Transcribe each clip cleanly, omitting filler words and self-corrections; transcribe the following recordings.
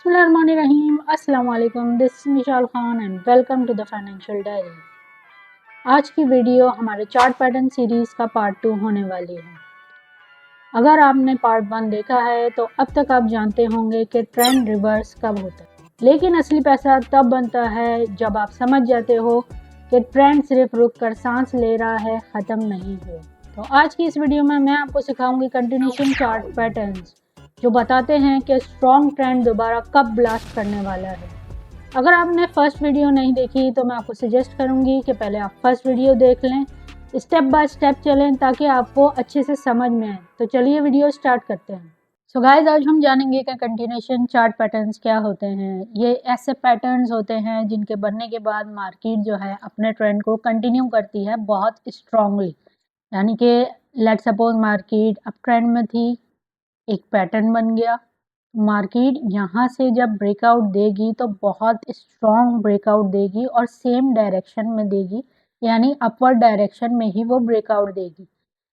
बिस्मिल्लाहिर्रहमानिर्रहीम। अस्सलाम वालेकुम। This is Mishal Khan and welcome to the financial diary. आज की वीडियो हमारे चार्ट पैटर्न सीरीज़ का पार्ट 2 होने वाली है। अगर आपने पार्ट 1 देखा है तो अब तक आप जानते होंगे कि ट्रेंड रिवर्स कब होता है, लेकिन असली पैसा तब बनता है जब आप समझ जाते हो कि ट्रेंड सिर्फ रुक कर सांस ले रहा है, ख़त्म नहीं हुआ। तो आज की इस वीडियो में मैं आपको सिखाऊंगी कंटिन्यूशन चार्ट पैटर्न्स, जो बताते हैं कि स्ट्रॉन्ग ट्रेंड दोबारा कब ब्लास्ट करने वाला है। अगर आपने फर्स्ट वीडियो नहीं देखी तो मैं आपको सजेस्ट करूंगी कि पहले आप फर्स्ट वीडियो देख लें, स्टेप बाय स्टेप चलें ताकि आपको अच्छे से समझ में आए। तो चलिए वीडियो स्टार्ट करते हैं। सो गाइस, आज हम जानेंगे कि कंटिन्यूशन चार्ट पैटर्न्स क्या होते हैं। ये ऐसे पैटर्न्स होते हैं जिनके बनने के बाद मार्केट जो है अपने ट्रेंड को कंटिन्यू करती है बहुत स्ट्रांगली। यानी कि let suppose market up trend में थी, एक पैटर्न बन गया, मार्केट यहाँ से जब ब्रेकआउट देगी तो बहुत स्ट्रॉन्ग ब्रेकआउट देगी और सेम डायरेक्शन में देगी, यानी अपवर्ड डायरेक्शन में ही वो ब्रेकआउट देगी।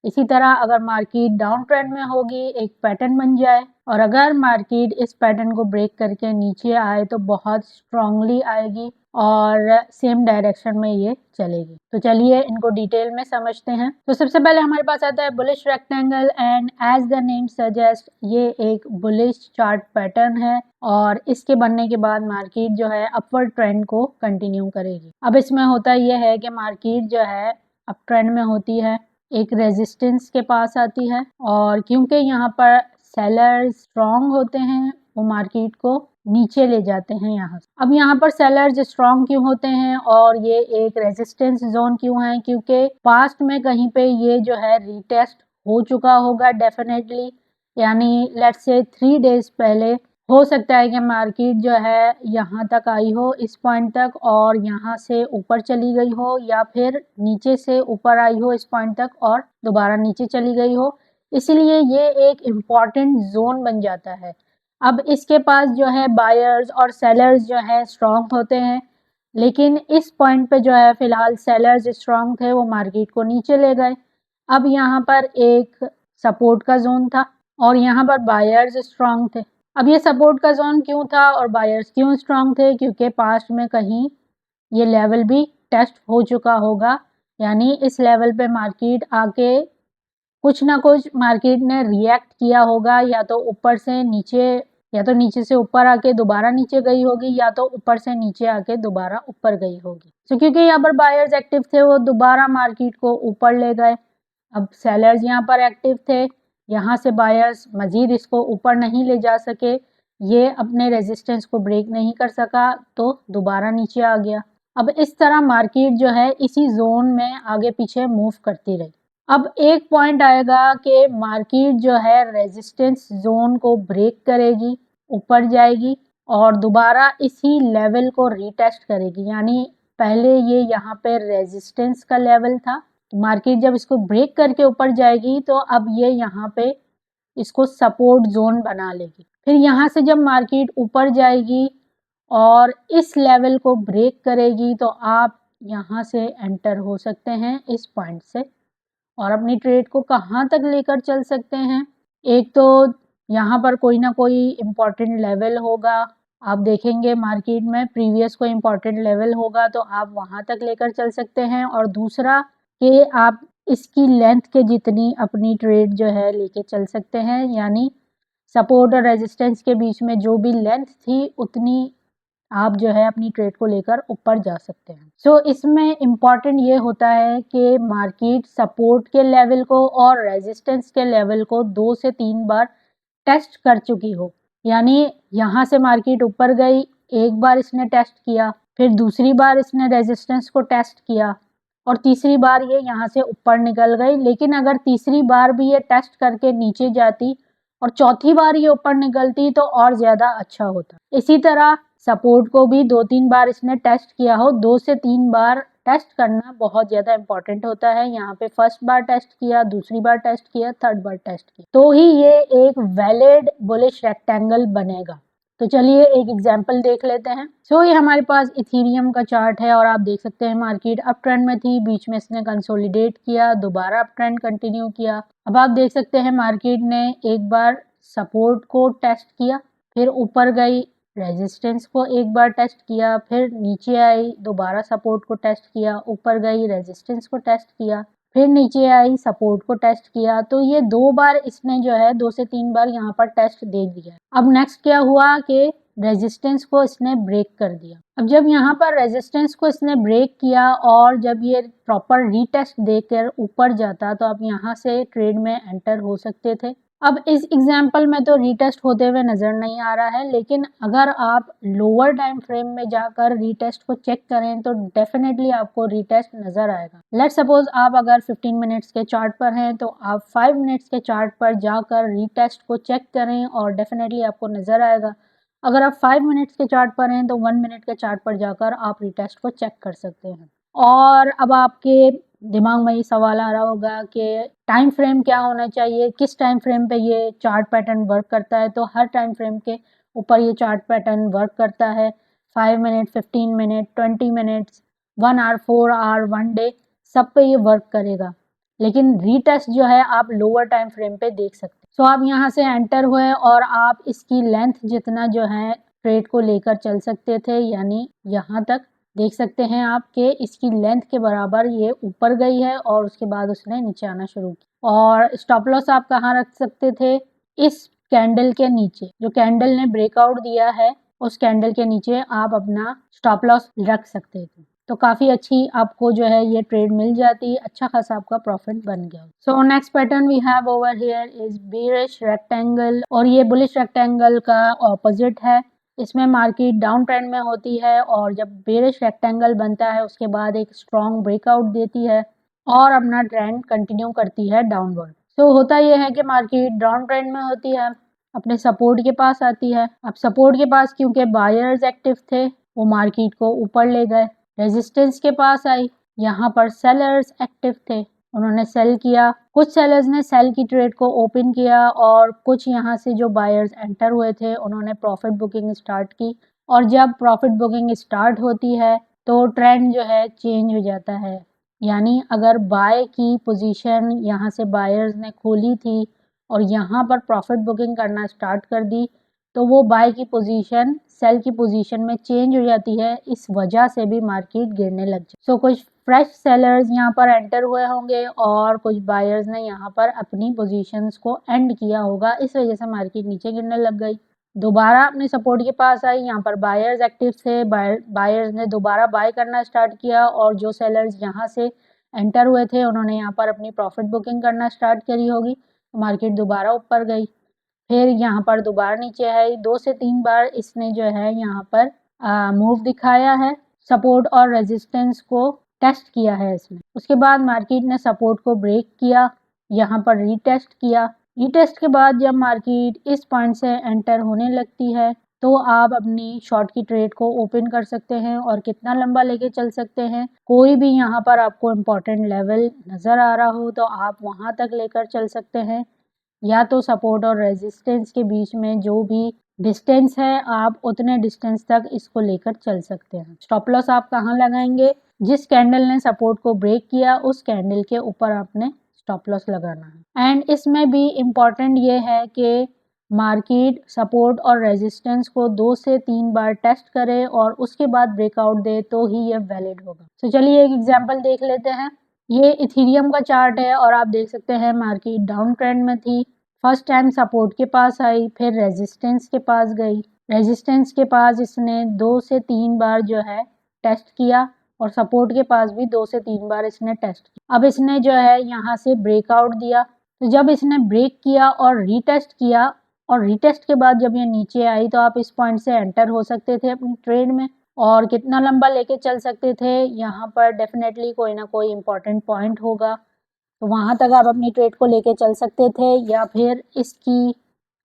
इसी तरह अगर मार्केट डाउन ट्रेंड में होगी, एक पैटर्न बन जाए और अगर मार्केट इस पैटर्न को ब्रेक करके नीचे आए तो बहुत स्ट्रांगली आएगी और सेम डायरेक्शन में ये चलेगी। तो चलिए इनको डिटेल में समझते हैं। तो सबसे पहले हमारे पास आता है bullish rectangle and as the name suggest ये एक बुलिश चार्ट पैटर्न है और इसके बनने के बाद मार्केट जो है अपवर्ड ट्रेंड को कंटिन्यू करेगी। अब इसमें होता यह है कि मार्केट जो है अप ट्रेंड में होती है, एक रेजिस्टेंस के पास आती है और क्योंकि यहाँ पर सेलर्स स्ट्रॉन्ग होते हैं वो मार्केट को नीचे ले जाते हैं यहाँ से। अब यहाँ पर सेलर्स स्ट्रॉन्ग क्यों होते हैं और ये एक रेजिस्टेंस जोन क्यों है? क्योंकि पास्ट में कहीं पे ये जो है रीटेस्ट हो चुका होगा डेफिनेटली, यानी लेट्स से 3 डेज पहले हो सकता है कि मार्केट जो है यहाँ तक आई हो, इस पॉइंट तक, और यहाँ से ऊपर चली गई हो, या फिर नीचे से ऊपर आई हो इस पॉइंट तक और दोबारा नीचे चली गई हो। इसलिए ये एक इम्पॉर्टेंट जोन बन जाता है। अब इसके पास जो है बायर्स और सेलर्स जो है स्ट्रॉन्ग होते हैं, लेकिन इस पॉइंट पे जो है फिलहाल सेलर्स स्ट्रॉन्ग थे, वो मार्केट को नीचे ले गए। अब यहाँ पर एक सपोर्ट का जोन था और यहाँ पर बायर्स स्ट्रॉन्ग थे। अब ये सपोर्ट का जोन क्यों था और बायर्स क्यों स्ट्रॉन्ग थे? क्योंकि पास्ट में कहीं ये लेवल भी टेस्ट हो चुका होगा, यानी इस लेवल पे मार्केट आके कुछ ना कुछ मार्केट ने रिएक्ट किया होगा, या तो ऊपर से नीचे, या तो नीचे से ऊपर आके दोबारा नीचे गई होगी, या तो ऊपर से नीचे आके दोबारा ऊपर गई होगी। तो क्योंकि यहाँ पर बायर्स एक्टिव थे वो दोबारा मार्केट को ऊपर ले गए। अब सेलर्स यहाँ पर एक्टिव थे, यहाँ से बायर्स मजीद इसको ऊपर नहीं ले जा सके, ये अपने रेजिस्टेंस को ब्रेक नहीं कर सका तो दोबारा नीचे आ गया। अब इस तरह मार्केट जो है इसी जोन में आगे पीछे मूव करती रही। अब एक पॉइंट आएगा कि मार्केट जो है रेजिस्टेंस जोन को ब्रेक करेगी, ऊपर जाएगी और दोबारा इसी लेवल को रीटेस्ट करेगी। यानी पहले ये यहाँ पे रेजिस्टेंस का लेवल था, मार्केट जब इसको ब्रेक करके ऊपर जाएगी तो अब ये यहाँ पे इसको सपोर्ट जोन बना लेगी। फिर यहाँ से जब मार्केट ऊपर जाएगी और इस लेवल को ब्रेक करेगी तो आप यहाँ से एंटर हो सकते हैं इस पॉइंट से और अपनी ट्रेड को कहाँ तक लेकर चल सकते हैं। एक तो यहाँ पर कोई ना कोई इम्पोर्टेंट लेवल होगा, आप देखेंगे मार्केट में प्रीवियस कोई इम्पोर्टेंट लेवल होगा तो आप वहाँ तक लेकर चल सकते हैं, और दूसरा कि आप इसकी लेंथ के जितनी अपनी ट्रेड जो है लेके चल सकते हैं, यानी सपोर्ट और रेजिस्टेंस के बीच में जो भी लेंथ थी उतनी आप जो है अपनी ट्रेड को लेकर ऊपर जा सकते हैं। सो इसमें इम्पॉर्टेंट ये होता है कि मार्केट सपोर्ट के लेवल को और रेजिस्टेंस के लेवल को 2 से 3 बार टेस्ट कर चुकी हो। यानी यहाँ से मार्केट ऊपर गई, एक बार इसने टेस्ट किया, फिर दूसरी बार इसने रेजिस्टेंस को टेस्ट किया और तीसरी बार ये यहाँ से ऊपर निकल गई। लेकिन अगर तीसरी बार भी ये टेस्ट करके नीचे जाती और चौथी बार ये ऊपर निकलती तो और ज़्यादा अच्छा होता। इसी तरह सपोर्ट को भी 2-3 बार इसने टेस्ट किया हो, 2 से 3 बार टेस्ट करना बहुत ज़्यादा इंपॉर्टेंट होता है। यहाँ पे फर्स्ट बार टेस्ट किया, दूसरी बार टेस्ट किया, थर्ड बार टेस्ट किया, तो ही ये एक वैलिड बुलिश रेक्टेंगल बनेगा। तो चलिए एक एग्जांपल देख लेते हैं। सो ये हमारे पास इथेरियम का चार्ट है और आप देख सकते हैं मार्केट अप ट्रेंड में थी, बीच में इसने कंसोलिडेट किया, दोबारा अप ट्रेंड कंटिन्यू किया। अब आप देख सकते हैं मार्केट ने एक बार सपोर्ट को टेस्ट किया, फिर ऊपर गई, रेजिस्टेंस को एक बार टेस्ट किया, फिर नीचे आई, दोबारा सपोर्ट को टेस्ट किया, ऊपर गई, रेजिस्टेंस को टेस्ट किया, फिर नीचे आई, सपोर्ट को टेस्ट किया। तो ये 2 बार इसने जो है 2 से 3 बार यहाँ पर टेस्ट दे दिया। अब नेक्स्ट क्या हुआ कि रेजिस्टेंस को इसने ब्रेक कर दिया। अब जब यहाँ पर रेजिस्टेंस को इसने ब्रेक किया और जब ये प्रॉपर रीटेस्ट देकर ऊपर जाता तो आप यहाँ से ट्रेड में एंटर हो सकते थे। अब इस एग्जाम्पल में तो रीटेस्ट होते हुए नज़र नहीं आ रहा है, लेकिन अगर आप लोअर टाइम फ्रेम में जाकर रीटेस्ट को चेक करें तो डेफिनेटली आपको रीटेस्ट नज़र आएगा। लेट्स सपोज आप अगर 15 मिनट्स के चार्ट पर हैं तो आप 5 मिनट्स के चार्ट पर जाकर रीटेस्ट को चेक करें और डेफिनेटली आपको नज़र आएगा। अगर आप 5 मिनट्स के चार्ट पर हैं तो 1 मिनट के चार्ट पर जाकर आप रीटेस्ट को चेक कर सकते हैं। और अब आपके दिमाग में ये सवाल आ रहा होगा कि टाइम फ्रेम क्या होना चाहिए, किस टाइम फ्रेम पे ये चार्ट पैटर्न वर्क करता है। तो हर टाइम फ्रेम के ऊपर ये चार्ट पैटर्न वर्क करता है। 5 minute, 15 minute, 20 minutes, 1 hour, 4 hour, 1 day, सब पे ये वर्क करेगा। लेकिन रीटेस्ट जो है आप लोअर टाइम फ्रेम पे देख सकते हैं। सो आप यहाँ से एंटर हुए और आप इसकी लेंथ जितना जो है ट्रेड को लेकर चल सकते थे, यानी यहाँ तक देख सकते हैं आप कि इसकी लेंथ के बराबर ये ऊपर गई है और उसके बाद उसने नीचे आना शुरू किया। और स्टॉप लॉस आप कहाँ रख सकते थे? इस कैंडल के नीचे, जो कैंडल ने ब्रेकआउट दिया है उस कैंडल के नीचे आप अपना स्टॉप लॉस रख सकते थे। तो काफ़ी अच्छी आपको जो है ये ट्रेड मिल जाती, अच्छा खासा आपका प्रॉफिट बन गया। So next pattern we have over here is bearish rectangle, और ये बुलिश रेक्टेंगल का ऑपोजिट है। इसमें मार्केट डाउन ट्रेंड में होती है और जब बेरिश रेक्टेंगल बनता है उसके बाद एक स्ट्रॉन्ग ब्रेकआउट देती है और अपना ट्रेंड कंटिन्यू करती है डाउनवर्ड। सो होता यह है कि मार्केट डाउन ट्रेंड में होती है, अपने सपोर्ट के पास आती है। अब सपोर्ट के पास क्योंकि बायर्स एक्टिव थे वो मार्केट को ऊपर ले गए। रेजिस्टेंस के पास आई, यहाँ पर सेलर्स एक्टिव थे, उन्होंने सेल किया। कुछ सेलर्स ने सेल की ट्रेड को ओपन किया और कुछ यहाँ से जो बायर्स एंटर हुए थे उन्होंने प्रॉफिट बुकिंग स्टार्ट की। और जब प्रॉफिट बुकिंग स्टार्ट होती है तो ट्रेंड जो है चेंज हो जाता है। यानी अगर बाय की पोजीशन यहाँ से बायर्स ने खोली थी और यहाँ पर प्रॉफिट बुकिंग करना स्टार्ट कर दी तो वो बाय की पोजीशन सेल की पोजीशन में चेंज हो जाती है। इस वजह से भी मार्केट गिरने लग जाए। सो कुछ फ्रेश सेलर्स यहाँ पर एंटर हुए होंगे और कुछ बायर्स ने यहाँ पर अपनी पोजीशंस को एंड किया होगा, इस वजह से मार्केट नीचे गिरने लग गई। दोबारा अपने सपोर्ट के पास आई, यहाँ पर बायर्स एक्टिव थे, बायर्स ने दोबारा बाय करना स्टार्ट किया और जो सेलर्स यहाँ से एंटर हुए थे उन्होंने यहाँ पर अपनी प्रॉफिट बुकिंग करना स्टार्ट करी होगी। मार्केट दोबारा ऊपर गई, फिर यहाँ पर दोबारा नीचे है। 2 से 3 बार इसने जो है यहाँ पर मूव दिखाया है, सपोर्ट और रेजिस्टेंस को टेस्ट किया है इसने। उसके बाद मार्केट ने सपोर्ट को ब्रेक किया, यहाँ पर रीटेस्ट किया। रीटेस्ट के बाद जब मार्केट इस पॉइंट से एंटर होने लगती है तो आप अपनी शॉर्ट की ट्रेड को ओपन कर सकते हैं और कितना लंबा लेके चल सकते हैं। कोई भी यहाँ पर आपको इम्पोर्टेंट लेवल नज़र आ रहा हो तो आप वहाँ तक लेकर चल सकते हैं, या तो सपोर्ट और रेजिस्टेंस के बीच में जो भी डिस्टेंस है आप उतने डिस्टेंस तक इसको लेकर चल सकते हैं। स्टॉप लॉस आप कहाँ लगाएंगे? जिस कैंडल ने सपोर्ट को ब्रेक किया उस कैंडल के ऊपर आपने स्टॉप लॉस लगाना है। एंड इसमें भी इम्पॉर्टेंट ये है कि मार्केट सपोर्ट और रेजिस्टेंस को 2 से 3 बार टेस्ट करे और उसके बाद ब्रेकआउट दे तो ही ये वैलिड होगा। तो चलिए एक एग्जांपल देख लेते हैं। ये इथेरियम का चार्ट है और आप देख सकते हैं मार्केट डाउन ट्रेंड में थी। फर्स्ट टाइम सपोर्ट के पास आई, फिर रेजिस्टेंस के पास गई। रेजिस्टेंस के पास इसने 2 से 3 बार जो है टेस्ट किया और सपोर्ट के पास भी 2 से 3 बार इसने टेस्ट किया। अब इसने जो है यहाँ से ब्रेकआउट दिया। तो जब इसने ब्रेक किया और रीटेस्ट किया और रीटेस्ट के बाद जब ये नीचे आई तो आप इस पॉइंट से एंटर हो सकते थे अपनी ट्रेड में और कितना लंबा लेके चल सकते थे। यहाँ पर डेफिनेटली कोई ना कोई इम्पोर्टेंट पॉइंट होगा तो वहाँ तक आप अपनी ट्रेड को लेके चल सकते थे या फिर इसकी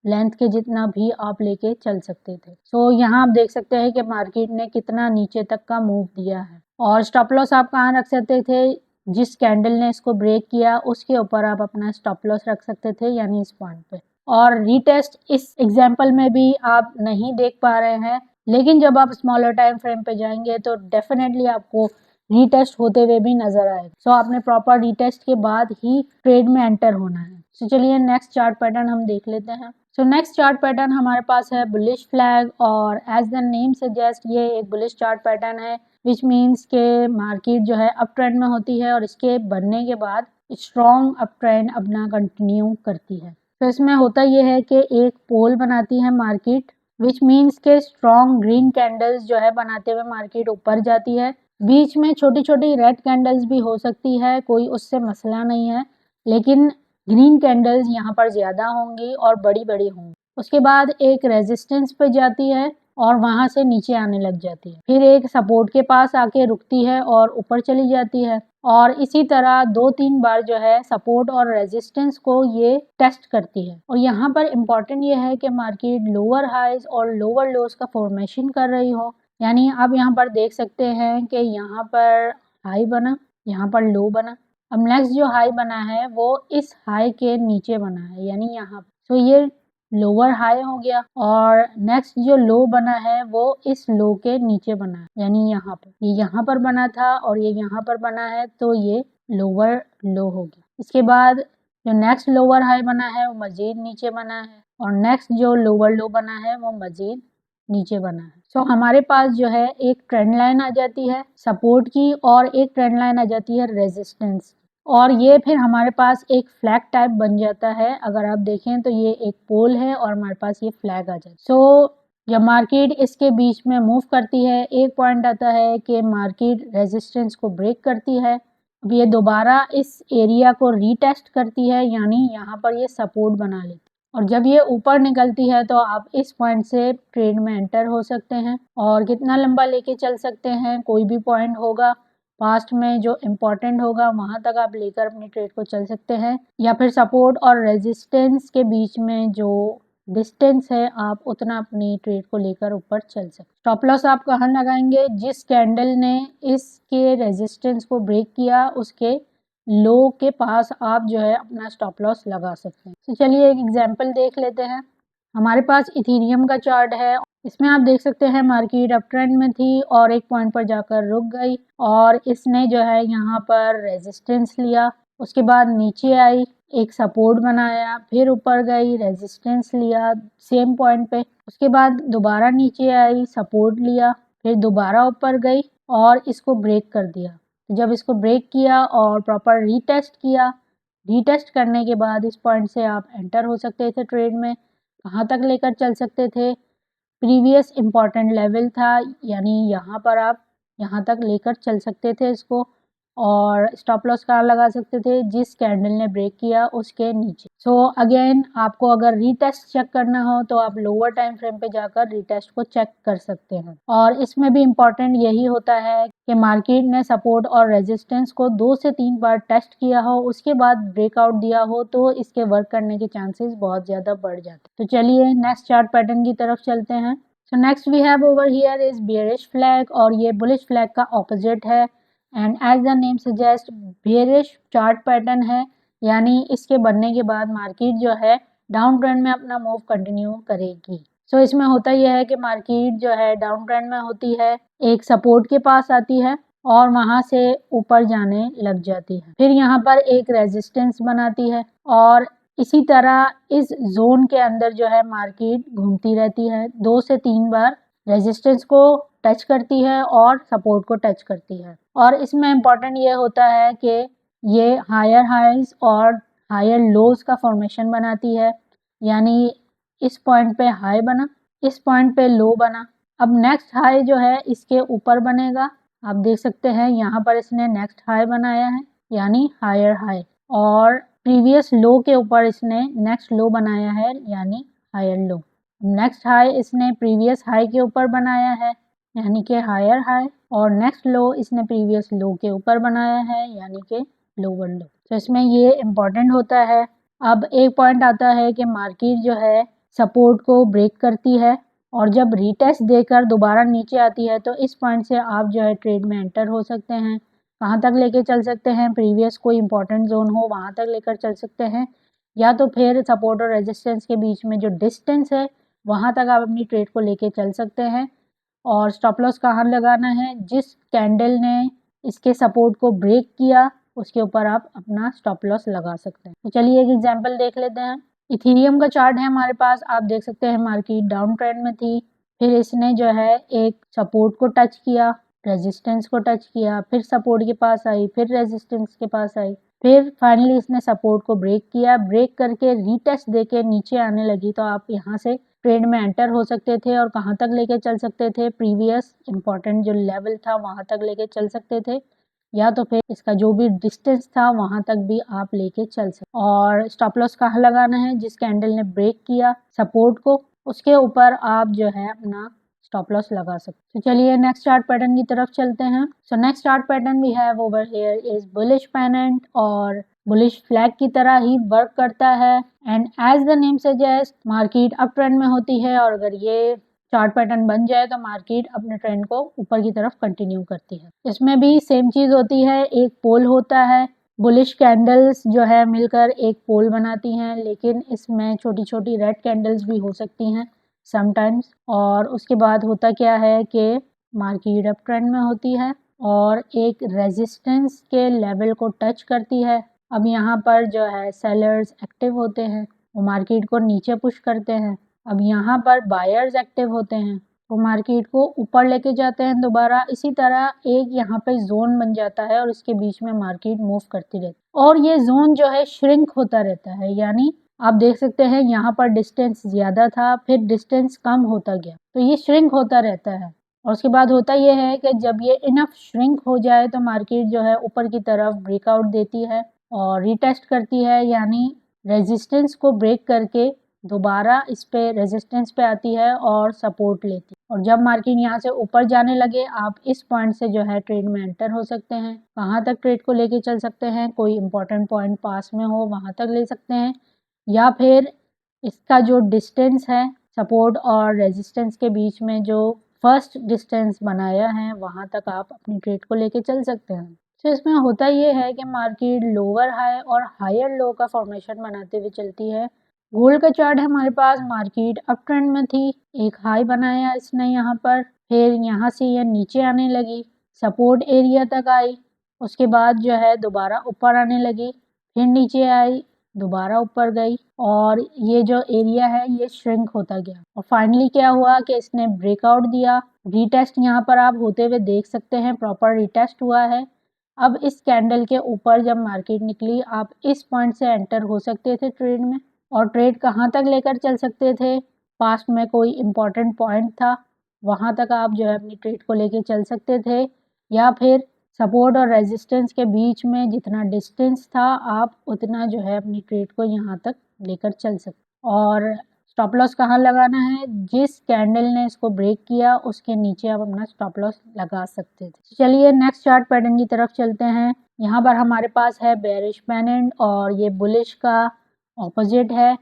लेंथ के जितना भी आप लेके चल सकते थे। सो यहाँ आप देख सकते हैं कि मार्केट ने कितना नीचे तक का मूव दिया है। और स्टॉप लॉस आप कहाँ रख सकते थे? जिस कैंडल ने इसको ब्रेक किया उसके ऊपर आप अपना स्टॉप लॉस रख सकते थे, यानी इस पॉइंट पे। और रीटेस्ट इस एग्जाम्पल में भी आप नहीं देख पा रहे हैं, लेकिन जब आप स्मॉलर टाइम फ्रेम पे जाएंगे तो डेफिनेटली आपको रीटेस्ट होते हुए भी नजर आएगा। सो आपने प्रॉपर रीटेस्ट के बाद ही ट्रेड में एंटर होना है। सो चलिए नेक्स्ट चार्ट पैटर्न हम देख लेते हैं। सो नेक्स्ट चार्ट पैटर्न हमारे पास है बुलिश फ्लैग, और एज द नेम सजेस्ट ये एक बुलिश चार्ट पैटर्न है, विच मीन्स के मार्केट जो है अप ट्रेंड में होती है और इसके बनने के बाद स्ट्रॉन्ग अप ट्रेंड अपना कंटिन्यू करती है। तो इसमें होता ये है कि एक पोल बनाती है मार्केट, विच मीन्स के स्ट्रॉन्ग ग्रीन कैंडल्स जो है बनाते हुए मार्केट ऊपर जाती है। बीच में छोटी छोटी रेड कैंडल्स भी हो सकती है, कोई उससे मसला नहीं है, लेकिन ग्रीन कैंडल्स यहाँ पर ज़्यादा होंगी और बड़ी बड़ी होंगी। उसके बाद एक रेजिस्टेंस पे जाती है और वहाँ से नीचे आने लग जाती है, फिर एक सपोर्ट के पास आके रुकती है और ऊपर चली जाती है, और इसी तरह 2-3 बार जो है सपोर्ट और रेजिस्टेंस को ये टेस्ट करती है। और यहाँ पर इम्पॉर्टेंट ये है कि मार्केट लोअर हाइज और लोअर लोज का फॉर्मेशन कर रही हो, यानी आप यहाँ पर देख सकते हैं कि यहाँ पर हाई बना, यहाँ पर लो बना। अब नेक्स्ट जो हाई बना है वो इस हाई के नीचे बना है, यानी यहाँ पर, तो ये लोअर हाई हो गया। और नेक्स्ट जो लो बना है वो इस लो के नीचे बना है, यानी यहाँ पर, ये यहाँ पर बना था और ये यहाँ पर बना है, तो ये लोअर लो हो गया। इसके बाद जो नेक्स्ट लोअर हाई बना है वो मजीद नीचे बना है, और नेक्स्ट जो लोअर लो बना है वो मजीद नीचे बना है। सो हमारे पास जो है एक ट्रेंड लाइन आ जाती है सपोर्ट की, और एक ट्रेंड लाइन आ जाती है रेजिस्टेंस, और ये फिर हमारे पास एक फ्लैग टाइप बन जाता है। अगर आप देखें तो ये एक पोल है और हमारे पास ये फ्लैग आ जाता है। सो जब मार्केट इसके बीच में मूव करती है, एक पॉइंट आता है कि मार्केट रेजिस्टेंस को ब्रेक करती है, अब ये दोबारा इस एरिया को रीटेस्ट करती है, यानी यहाँ पर ये सपोर्ट बना लेती है, और जब ये ऊपर निकलती है तो आप इस पॉइंट से ट्रेड में एंटर हो सकते हैं, और कितना लंबा लेके चल सकते हैं, कोई भी पॉइंट होगा पास्ट में जो इम्पोर्टेंट होगा वहां तक आप लेकर अपनी ट्रेड को चल सकते हैं, या फिर सपोर्ट और रेजिस्टेंस के बीच में जो डिस्टेंस है आप उतना अपनी ट्रेड को लेकर ऊपर चल सकते। स्टॉप लॉस आप कहाँ लगाएंगे? जिस कैंडल ने इसके रेजिस्टेंस को ब्रेक किया उसके लो के पास आप जो है अपना स्टॉप लॉस लगा सकते हैं। तो चलिए एक एग्जांपल देख लेते हैं। हमारे पास इथेरियम का चार्ट है, इसमें आप देख सकते हैं मार्केट अप ट्रेंड में थी और एक पॉइंट पर जाकर रुक गई, और इसने जो है यहाँ पर रेजिस्टेंस लिया, उसके बाद नीचे आई, एक सपोर्ट बनाया, फिर ऊपर गई, रेजिस्टेंस लिया सेम पॉइंट पे, उसके बाद दोबारा नीचे आई, सपोर्ट लिया, फिर दोबारा ऊपर गई और इसको ब्रेक कर दिया। जब इसको ब्रेक किया और प्रॉपर रीटेस्ट किया, रीटेस्ट करने के बाद इस पॉइंट से आप एंटर हो सकते थे ट्रेड में। कहाँ तक लेकर चल सकते थे? प्रीवियस इम्पॉर्टेंट लेवल था, यानी यहाँ पर आप यहाँ तक लेकर चल सकते थे इसको, और स्टॉप लॉस कहाँ लगा सकते थे? जिस कैंडल ने ब्रेक किया उसके नीचे। सो अगेन आपको अगर रीटेस्ट चेक करना हो तो आप लोअर टाइम फ्रेम पे जाकर रीटेस्ट को चेक कर सकते हैं, और इसमें भी इम्पॉर्टेंट यही होता है कि मार्केट ने सपोर्ट और रेजिस्टेंस को 2 से 3 बार टेस्ट किया हो, उसके बाद ब्रेकआउट दिया हो, तो इसके वर्क करने के चांसेस बहुत ज़्यादा बढ़ जाते हैं। तो चलिए नेक्स्ट चार्ट पैटर्न की तरफ चलते हैं। So next we have over here is bearish flag, और ये बुलिश फ्लैग का ऑपोजिट है, and as the name suggest bearish chart pattern है, यानी इसके बनने के बाद मार्केट जो है डाउन ट्रेंड में अपना मूव कंटिन्यू करेगी। सो इसमें होता यह है कि मार्केट जो है डाउन ट्रेंड में होती है, एक सपोर्ट के पास आती है और वहां से ऊपर जाने लग जाती है, फिर यहाँ पर एक रेजिस्टेंस बनाती है, और इसी तरह इस जोन के अंदर जो है मार्केट घूमती रहती है, 2 से 3 बार रेजिस्टेंस को टच करती है और सपोर्ट को टच करती है। और इसमें इम्पॉर्टेंट ये होता है कि ये हायर हाइज और हायर लोज का फॉर्मेशन बनाती है, यानी इस पॉइंट पे हाई बना, इस पॉइंट पे लो बना। अब नेक्स्ट हाई जो है इसके ऊपर बनेगा, आप देख सकते हैं यहाँ पर इसने नेक्स्ट हाई बनाया है, यानी हायर हाई, और प्रीवियस लो के ऊपर इसने नेक्स्ट लो बनाया है, यानी हायर लो। नेक्स्ट हाई इसने प्रीवियस हाई के ऊपर बनाया है, यानी कि हायर हाई, और नेक्स्ट लो इसने प्रीवियस लो के ऊपर बनाया है, यानी कि लोअर लो। तो इसमें ये इम्पॉर्टेंट होता है। अब एक पॉइंट आता है कि मार्केट जो है सपोर्ट को ब्रेक करती है, और जब रीटेस्ट देकर दोबारा नीचे आती है तो इस पॉइंट से आप जो है ट्रेड में एंटर हो सकते हैं। कहाँ तक लेके चल सकते हैं? प्रीवियस कोई इंपॉर्टेंट जोन हो वहाँ तक लेकर चल सकते हैं, या तो फिर सपोर्ट और रेजिस्टेंस के बीच में जो डिस्टेंस है वहाँ तक आप अपनी ट्रेड को लेके चल सकते हैं। और स्टॉप लॉस कहाँ लगाना है? जिस कैंडल ने इसके सपोर्ट को ब्रेक किया उसके ऊपर आप अपना स्टॉप लॉस लगा सकते हैं। तो चलिए एक एग्जांपल देख लेते हैं। इथेरियम का चार्ट है हमारे पास, आप देख सकते हैं मार्केट डाउन ट्रेंड में थी, फिर इसने जो है एक सपोर्ट को टच किया, रेजिस्टेंस को टच किया, फिर सपोर्ट के पास आई, फिर रेजिस्टेंस के पास आई, फिर फाइनली इसने सपोर्ट को ब्रेक किया, ब्रेक करके रीटेस्ट देके नीचे आने लगी। तो आप यहाँ से ट्रेड में एंटर हो सकते थे और कहाँ तक लेके चल सकते थे, प्रीवियस इंपॉर्टेंट जो लेवल था वहां तक लेके चल सकते थे, या तो फिर इसका जो भी डिस्टेंस था वहां तक भी आप लेके चल सकते। और स्टॉप लॉस कहाँ लगाना है, जिस कैंडल ने ब्रेक किया सपोर्ट को उसके ऊपर आप जो है अपना स्टॉप लॉस लगा सकते। तो चलिए नेक्स्ट चार्ट पैटर्न की तरफ चलते हैं। So next chart pattern we have over here is bullish pennant, और बुलिश फ्लैग की तरह ही वर्क करता है। And as the name suggest market up trend में होती है, और अगर ये चार्ट पैटर्न बन जाए तो मार्केट अपने ट्रेंड को ऊपर की तरफ कंटिन्यू करती है। इसमें भी सेम चीज होती है, एक पोल होता है, बुलिश कैंडल्स जो है मिलकर एक पोल बनाती हैं, लेकिन इसमें छोटी छोटी रेड कैंडल्स भी हो सकती हैं समटाइम्स। और उसके बाद होता क्या है कि मार्केट अप ट्रेंड में होती है और एक रेजिस्टेंस के लेवल को टच करती है। अब यहाँ पर जो है सेलर्स एक्टिव होते हैं, वो मार्केट को नीचे पुश करते हैं। अब यहाँ पर बायर्स एक्टिव होते हैं, वो मार्केट को ऊपर लेके जाते हैं दोबारा। इसी तरह एक यहाँ पे जोन बन जाता है और इसके बीच में मार्केट मूव करती रहती है, और ये जोन जो है श्रिंक होता रहता है। यानी आप देख सकते हैं यहाँ पर डिस्टेंस ज्यादा था, फिर डिस्टेंस कम होता गया, तो ये श्रिंक होता रहता है। और उसके बाद होता ये है कि जब ये इनफ श्रिंक हो जाए तो मार्केट जो है ऊपर की तरफ ब्रेकआउट देती है और रीटेस्ट करती है, यानी रेजिस्टेंस को ब्रेक करके दोबारा इस पे रेजिस्टेंस पे आती है और सपोर्ट लेती है। और जब मार्केट यहाँ से ऊपर जाने लगे आप इस पॉइंट से जो है ट्रेड में एंटर हो सकते हैं। कहाँ तक ट्रेड को लेके चल सकते हैं, कोई इंपॉर्टेंट पॉइंट पास में हो वहां तक ले सकते हैं, या फिर इसका जो डिस्टेंस है सपोर्ट और रेजिस्टेंस के बीच में जो फर्स्ट डिस्टेंस बनाया है वहां तक आप अपनी ट्रेड को लेके चल सकते हैं। तो इसमें होता ये है कि मार्केट लोअर हाई और हायर लो का फॉर्मेशन बनाते हुए चलती है। गोल्ड का चार्ट है हमारे पास, मार्केट अप ट्रेंड में थी, एक हाई बनाया इसने यहाँ पर, फिर यहाँ से ये नीचे आने लगी, सपोर्ट एरिया तक आई, उसके बाद जो है दोबारा ऊपर आने लगी, फिर नीचे आई, दोबारा ऊपर गई, और ये जो एरिया है ये श्रिंक होता गया। और फाइनली क्या हुआ कि इसने ब्रेकआउट दिया, रीटेस्ट यहाँ पर आप होते हुए देख सकते हैं, प्रॉपर रीटेस्ट हुआ है। अब इस कैंडल के ऊपर जब मार्केट निकली आप इस पॉइंट से एंटर हो सकते थे ट्रेड में, और ट्रेड कहाँ तक लेकर चल सकते थे, पास्ट में कोई इम्पोर्टेंट पॉइंट था वहां तक आप जो है अपनी ट्रेड को लेकर चल सकते थे, या फिर सपोर्ट और रेजिस्टेंस के बीच में जितना डिस्टेंस था आप उतना जो है अपनी ट्रेड को यहाँ तक लेकर चल सकते। और स्टॉप लॉस कहाँ लगाना है, जिस कैंडल ने इसको ब्रेक किया उसके नीचे आप अपना स्टॉप लॉस लगा सकते थे। चलिए नेक्स्ट चार्ट पैटर्न की तरफ चलते हैं। यहाँ पर हमारे पास है बेरिश पेनेंट और ये बुलिश का ऑपोजिट है।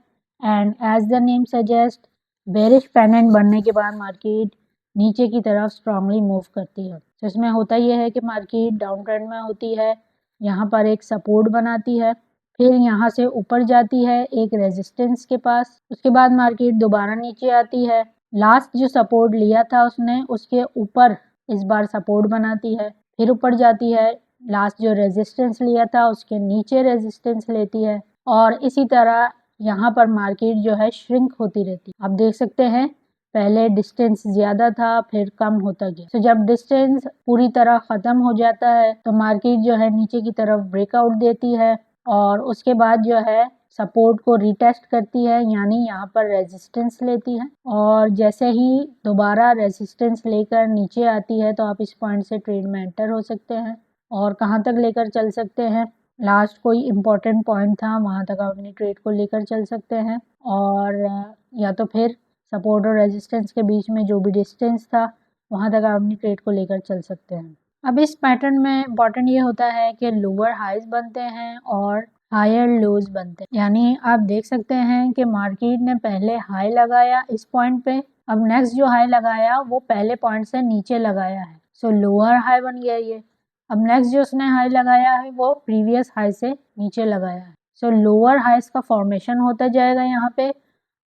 And as the name suggest bearish pennant बनने के बाद मार्केट नीचे की तरफ स्ट्रांगली मूव करती है। तो इसमें होता यह है कि मार्केट डाउन ट्रेंड में होती है, यहाँ पर एक सपोर्ट बनाती है, फिर यहाँ से ऊपर जाती है एक रेजिस्टेंस के पास, उसके बाद मार्केट दोबारा नीचे आती है, लास्ट जो सपोर्ट लिया था उसने उसके ऊपर इस बार सपोर्ट बनाती है, फिर ऊपर जाती है, लास्ट जो रेजिस्टेंस लिया था उसके नीचे रेजिस्टेंस लेती है, और इसी तरह यहाँ पर मार्केट जो है श्रिंक होती रहती है। आप देख सकते हैं पहले डिस्टेंस ज्यादा था फिर कम होता गया। तो जब डिस्टेंस पूरी तरह खत्म हो जाता है तो मार्केट जो है नीचे की तरफ ब्रेकआउट देती है और उसके बाद जो है सपोर्ट को रीटेस्ट करती है, यानी यहाँ पर रेजिस्टेंस लेती है, और जैसे ही दोबारा रेजिस्टेंस लेकर नीचे आती है तो आप इस पॉइंट से ट्रेड में एंटर हो सकते हैं। और कहाँ तक लेकर चल सकते हैं, लास्ट कोई इम्पोर्टेंट पॉइंट था वहां तक आप अपनी ट्रेड को लेकर चल सकते हैं, और या तो फिर सपोर्ट और रेजिस्टेंस के बीच में जो भी डिस्टेंस था वहां तक आप अपनी ट्रेड को लेकर चल सकते हैं। अब इस पैटर्न में इम्पोर्टेंट ये होता है कि लोअर हाईज बनते हैं और हायर लोज बनते हैं। यानी आप देख सकते हैं कि मार्केट ने पहले हाई लगाया इस पॉइंट पे, अब नेक्स्ट जो हाई लगाया वो पहले पॉइंट से नीचे लगाया है, सो लोअर हाई बन गया ये। अब नेक्स्ट जो उसने हाई लगाया है वो प्रीवियस हाई से नीचे लगाया है, सो लोअर हाईज का फॉर्मेशन होता जाएगा यहाँ पे।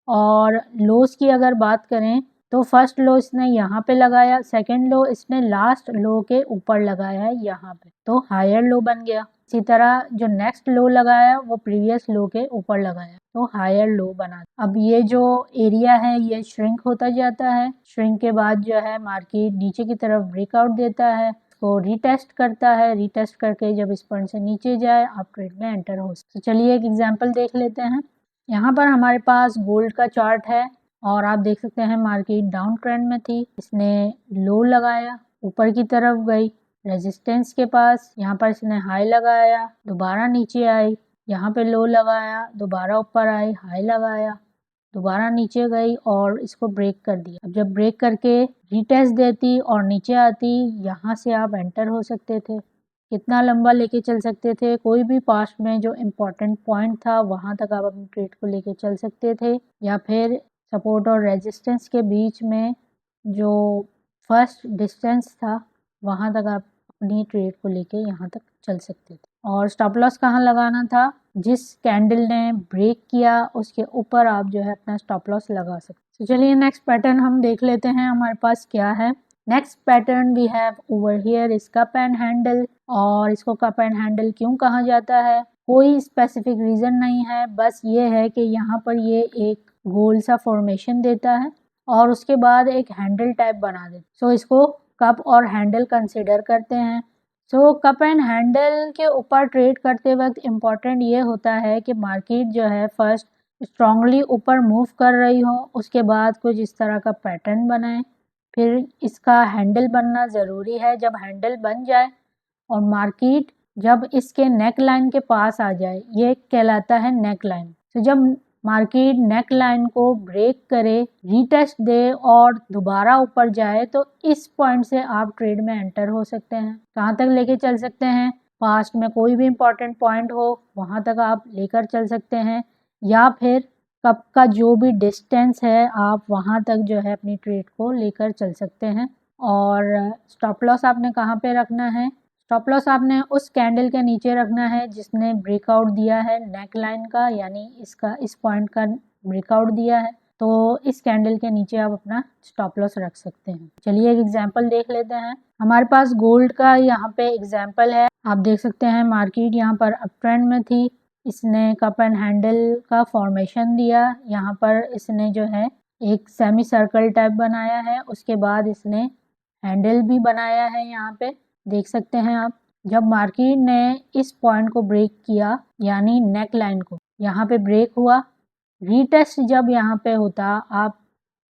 और लोस की अगर बात करें तो फर्स्ट लो इसने यहाँ पे लगाया, सेकंड लो इसने लास्ट लो के ऊपर लगाया है यहाँ पे, तो हायर लो बन गया। इसी तरह जो नेक्स्ट लो लगाया वो प्रीवियस लो के ऊपर लगाया तो हायर लो बना। अब ये जो एरिया है ये श्रिंक होता जाता है। श्रिंक के बाद जो है मार्केट नीचे की तरफ ब्रेकआउट देता है, को रीटेस्ट करता है। रीटेस्ट करके जब इस पॉइंट से नीचे जाए आप ट्रेड में एंटर हो सकते। तो चलिए एक एग्जांपल देख लेते हैं। यहाँ पर हमारे पास गोल्ड का चार्ट है और आप देख सकते हैं मार्केट डाउन ट्रेंड में थी, इसने लो लगाया, ऊपर की तरफ गई रेजिस्टेंस के पास, यहाँ पर इसने हाई लगाया, दोबारा नीचे आई, यहाँ पे लो लगाया, दोबारा ऊपर आई, हाई लगाया, दोबारा नीचे गई और इसको ब्रेक कर दिया। अब जब ब्रेक करके रीटेस्ट देती और नीचे आती, यहाँ से आप एंटर हो सकते थे। कितना लंबा लेके चल सकते थे, कोई भी पास्ट में जो इम्पोर्टेंट पॉइंट था वहाँ तक आप अपनी ट्रेड को लेके चल सकते थे, या फिर सपोर्ट और रेजिस्टेंस के बीच में जो फर्स्ट डिस्टेंस था वहाँ तक आप अपनी ट्रेड को लेके यहाँ तक चल सकते थे। और स्टॉप लॉस कहाँ लगाना था, जिस कैंडल ने ब्रेक किया उसके ऊपर आप जो है अपना स्टॉप लॉस लगा सकते। तो चलिए नेक्स्ट पैटर्न हम देख लेते हैं हमारे पास क्या है। Next pattern we have over here is cup and handle. और इसको कप एंड हैंडल क्यों कहा जाता है, कोई स्पेसिफिक रीजन नहीं है, बस ये है कि यहाँ पर ये एक गोल सा फॉर्मेशन देता है और उसके बाद एक हैंडल टाइप बना देता है। सो इसको कप और हैंडल कंसिडर करते हैं। सो कप एंड हैंडल के ऊपर ट्रेड करते वक्त इम्पॉर्टेंट ये होता है कि मार्केट जो है फर्स्ट स्ट्रांगली ऊपर मूव कर रही हो, उसके बाद कुछ इस तरह का पैटर्न बनाए, फिर इसका हैंडल बनना ज़रूरी है। जब हैंडल बन जाए और मार्केट जब इसके नेक लाइन के पास आ जाए, ये कहलाता है नेक लाइन। तो जब मार्केट नेक लाइन को ब्रेक करे, रीटेस्ट दे और दोबारा ऊपर जाए, तो इस पॉइंट से आप ट्रेड में एंटर हो सकते हैं। कहाँ तक लेके चल सकते हैं, पास्ट में कोई भी इम्पोर्टेंट पॉइंट हो वहाँ तक आप लेकर चल सकते हैं, या फिर कप का जो भी डिस्टेंस है आप वहाँ तक जो है अपनी ट्रेड को लेकर चल सकते हैं। और स्टॉप लॉस आपने कहाँ पे रखना है, स्टॉप लॉस आपने उस कैंडल के नीचे रखना है जिसने ब्रेकआउट दिया है नेक लाइन का, यानी इसका इस पॉइंट का ब्रेकआउट दिया है, तो इस कैंडल के नीचे आप अपना स्टॉप लॉस रख सकते हैं। चलिए एक एग्जांपल देख लेते हैं। हमारे पास गोल्ड का यहाँ पे एग्जांपल है। आप देख सकते हैं मार्केट यहाँ पर अप ट्रेंड में थी, इसने कप एंड हैंडल का फॉर्मेशन दिया, यहाँ पर इसने जो है एक सेमी सर्कल टाइप बनाया है, उसके बाद इसने हैंडल भी बनाया है। यहाँ पे देख सकते हैं आप, जब मार्केट ने इस पॉइंट को ब्रेक किया यानी नेक लाइन को, यहाँ पे ब्रेक हुआ, रीटेस्ट जब यहाँ पे होता आप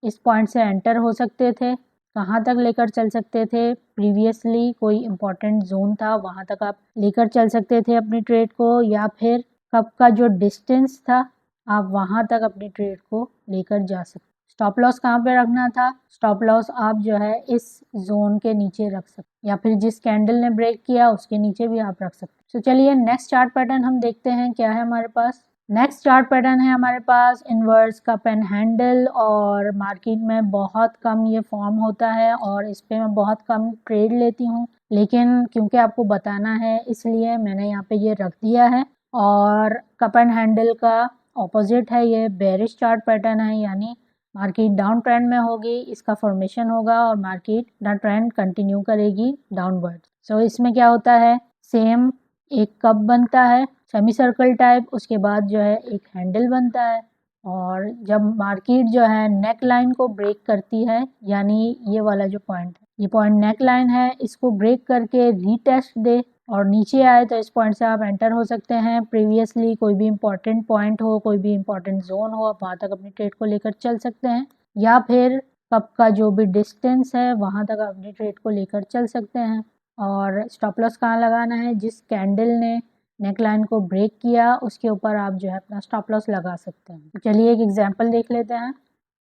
इस पॉइंट से एंटर हो सकते थे। कहाँ तक लेकर चल सकते थे, प्रीवियसली कोई इम्पोर्टेंट जोन था वहाँ तक आप लेकर चल सकते थे अपनी ट्रेड को, या फिर कप का जो डिस्टेंस था आप वहाँ तक अपनी ट्रेड को लेकर जा सकते। स्टॉप लॉस कहाँ पे रखना था, स्टॉप लॉस आप जो है इस जोन के नीचे रख सकते, या फिर जिस कैंडल ने ब्रेक किया उसके नीचे भी आप रख सकते। तो चलिए नेक्स्ट चार्ट पैटर्न हम देखते हैं क्या है हमारे पास। नेक्स्ट चार्ट पैटर्न है हमारे पास इन्वर्स कप एंड हैंडल, और मार्केट में बहुत कम ये फॉर्म होता है और इस पे मैं बहुत कम ट्रेड लेती हूँ, लेकिन क्योंकि आपको बताना है इसलिए मैंने यहाँ पे ये रख दिया है। और कप एंड हैंडल का ऑपोजिट है, ये बेरिश चार्ट पैटर्न है, यानी मार्केट डाउन ट्रेंड में होगी, इसका फॉर्मेशन होगा और मार्केट अपना ट्रेंड कंटिन्यू करेगी डाउनवर्ड। सो इसमें क्या होता है, सेम एक कप बनता है सेमी सर्कल टाइप, उसके बाद जो है एक हैंडल बनता है, और जब मार्केट जो है नेक लाइन को ब्रेक करती है, यानी ये वाला जो पॉइंट है, ये पॉइंट नेक लाइन है, इसको ब्रेक करके रीटेस्ट दे और नीचे आए तो इस पॉइंट से आप एंटर हो सकते हैं। प्रीवियसली कोई भी इम्पोर्टेंट पॉइंट हो, कोई भी इम्पोर्टेंट जोन हो, आप वहाँ तक अपनी ट्रेड को लेकर चल सकते हैं, या फिर कप का जो भी डिस्टेंस है वहाँ तक आप अपनी ट्रेड को लेकर चल सकते हैं। और स्टॉप लॉस कहाँ लगाना है, जिस कैंडल ने नेक लाइन को ब्रेक किया उसके ऊपर आप जो है अपना स्टॉप लॉस लगा सकते हैं। चलिए एक एग्जांपल देख लेते हैं।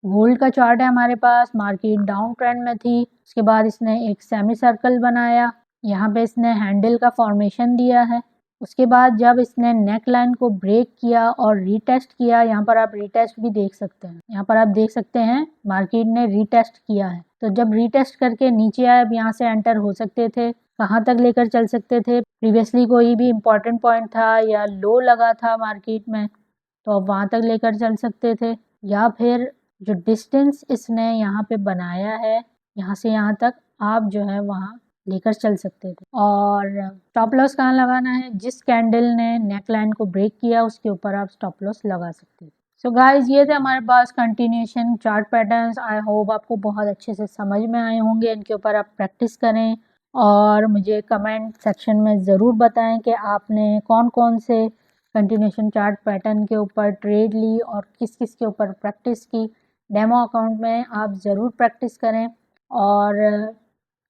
गोल्ड का चार्ट है हमारे पास, मार्केट डाउन ट्रेंड में थी, उसके बाद इसने एक सेमी सर्कल बनाया, यहाँ पे इसने हैंडल का फॉर्मेशन दिया है, उसके बाद जब इसने नेक लाइन को ब्रेक किया और रीटेस्ट किया, यहाँ पर आप रीटेस्ट भी देख सकते हैं, यहाँ पर आप देख सकते हैं मार्केट ने रीटेस्ट किया है, तो जब रीटेस्ट करके नीचे आए अब यहाँ से एंटर हो सकते थे। कहाँ तक लेकर चल सकते थे, प्रीवियसली कोई भी इम्पोर्टेंट पॉइंट था या लो लगा था मार्केट में तो अब वहाँ तक लेकर चल सकते थे, या फिर जो डिस्टेंस इसने यहाँ पे बनाया है यहाँ से यहाँ तक आप जो है वहाँ लेकर चल सकते थे। और स्टॉप लॉस कहाँ लगाना है, जिस कैंडल ने नेकलाइन को ब्रेक किया उसके ऊपर आप स्टॉप लॉस लगा सकते हैं। सो गाइज, ये थे हमारे पास continuation chart patterns. I hope आपको बहुत अच्छे से समझ में आए होंगे। इनके ऊपर आप प्रैक्टिस करें और मुझे कमेंट सेक्शन में ज़रूर बताएं कि आपने कौन कौन से कंटिन्यूएशन चार्ट पैटर्न के ऊपर ट्रेड ली और किस किस के ऊपर प्रैक्टिस की। डेमो अकाउंट में आप ज़रूर प्रैक्टिस करें। और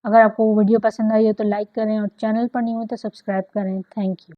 अगर आपको वीडियो पसंद आई हो तो लाइक करें और चैनल पर नहीं हो तो सब्सक्राइब करें। Thank you.